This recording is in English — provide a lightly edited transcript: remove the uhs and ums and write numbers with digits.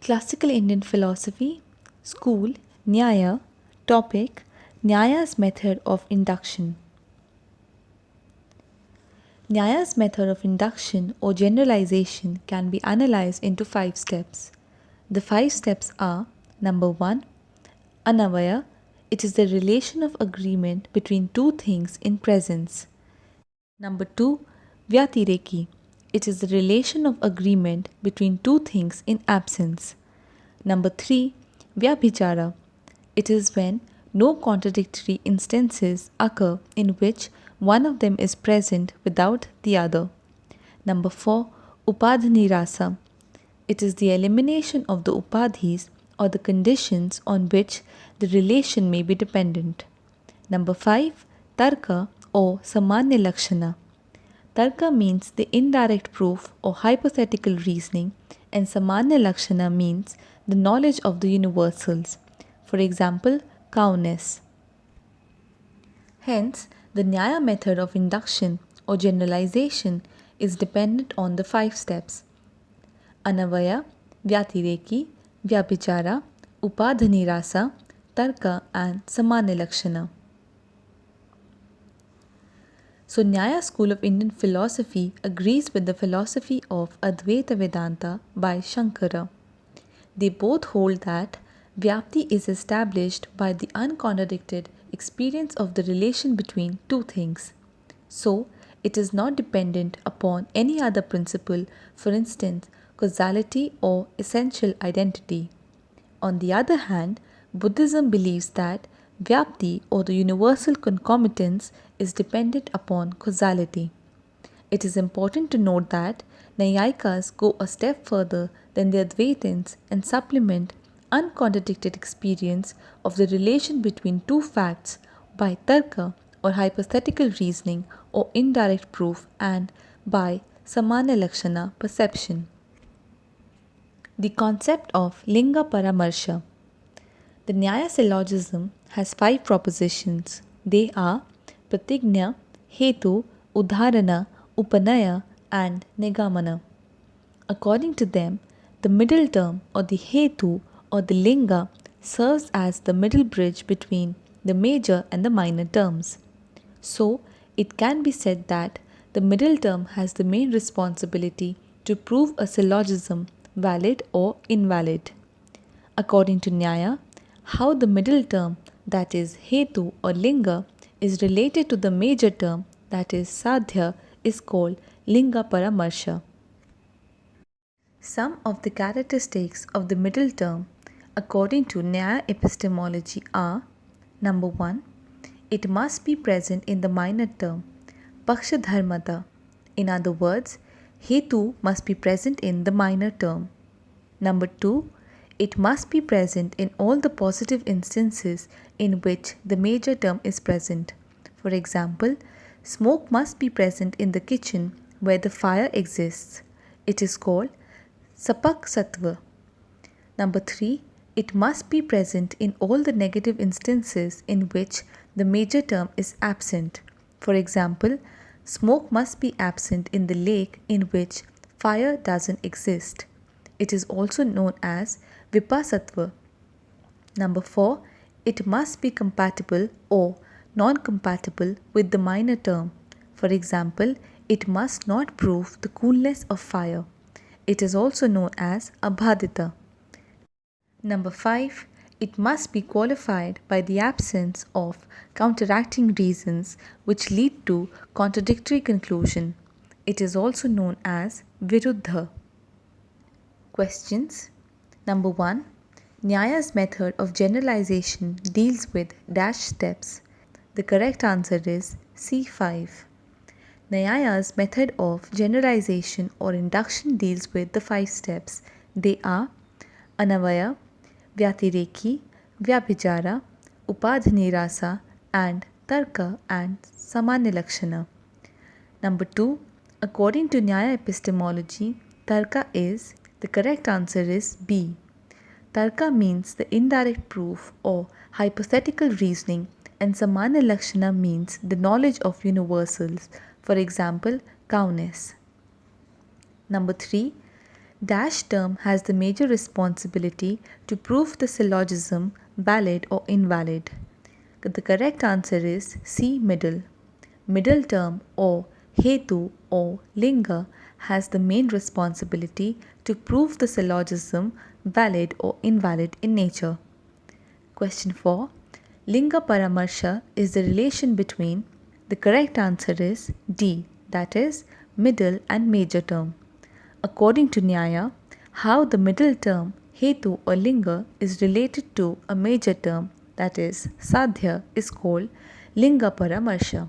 Classical Indian Philosophy, School, Nyaya, Topic, Nyaya's Method of Induction. Nyaya's method of induction or generalization can be analyzed into 5 steps. The 5 steps are: number 1, Anavaya, it is the relation of agreement between two things in presence. Number 2, Vyatireki, it is the relation of agreement between two things in absence. Number 3, Vyabhichara, it is when no contradictory instances occur in which one of them is present without the other. Number 4, Upadhanirasa, it is the elimination of the upadhis or the conditions on which the relation may be dependent. Number 5, Tarka or Samanya Lakshana. Tarka means the indirect proof or hypothetical reasoning, and Samanya Lakshana means the knowledge of the universals. For example, cowness. Hence, the Nyaya method of induction or generalization is dependent on the 5 steps: Anavaya, Vyatireki, Vyabhichara, Upadhanirasa, Tarka, and Samanya Lakshana. So, Nyaya school of Indian philosophy agrees with the philosophy of Advaita Vedanta by Shankara. They both hold that Vyapti is established by the uncontradicted experience of the relation between two things. So, it is not dependent upon any other principle, for instance, causality or essential identity. On the other hand, Buddhism believes that Vyapti or the universal concomitance is dependent upon causality. It is important to note that Nayayikas go a step further than the Advaitins and supplement uncontradicted experience of the relation between two facts by tarka or hypothetical reasoning or indirect proof and by samanya lakshana perception. The concept of Lingaparamarsha. The Nyaya syllogism has 5 propositions. They are pratijna, hetu, udharana, upanaya, and naigamana. According to them, the middle term or the hetu or the linga serves as the middle bridge between the major and the minor terms. So, it can be said that the middle term has the main responsibility to prove a syllogism valid or invalid. According to Nyaya, how the middle term, that is hetu or linga, is related to the major term, that is sadhya, is called Lingaparamarsa. Some of the characteristics of the middle term, according to Nyaya Epistemology, are: number 1, it must be present in the minor term, pakshadharmata. In other words, hetu must be present in the minor term. Number 2, it must be present in all the positive instances in which the major term is present. For example, smoke must be present in the kitchen where the fire exists. It is called sapak sattva. Number 3, it must be present in all the negative instances in which the major term is absent. For example, smoke must be absent in the lake in which fire doesn't exist. It is also known as vipasattva. Number 4, it must be compatible or non-compatible with the minor term. For example, it must not prove the coolness of fire. It is also known as abhadita. Number 5, it must be qualified by the absence of counteracting reasons which lead to contradictory conclusion. It is also known as viruddha. Questions. Number 1. Nyaya's method of generalization deals with dash steps. The correct answer is C5. Nyaya's method of generalization or induction deals with the 5 steps. They are Anavaya, Vyatireki, Vyabhichara, Upadhanirasa, and Tarka and Samanya Lakshana. Number 2. According to Nyaya Epistemology, Tarka is, the correct answer is B. Tarka means the indirect proof or hypothetical reasoning, and Samanya Lakshana means the knowledge of universals, for example, cowness. Number 3. Dash term has the major responsibility to prove the syllogism valid or invalid. The correct answer is C. Middle. Middle term or hetu or linga has the main responsibility to prove the syllogism valid or invalid in nature. Question 4. Lingaparamarsha is the relation between, the correct answer is D, that is middle and major term. According to Nyaya, how the middle term hetu or linga is related to a major term, that is sadhya, is called Lingaparamarsha.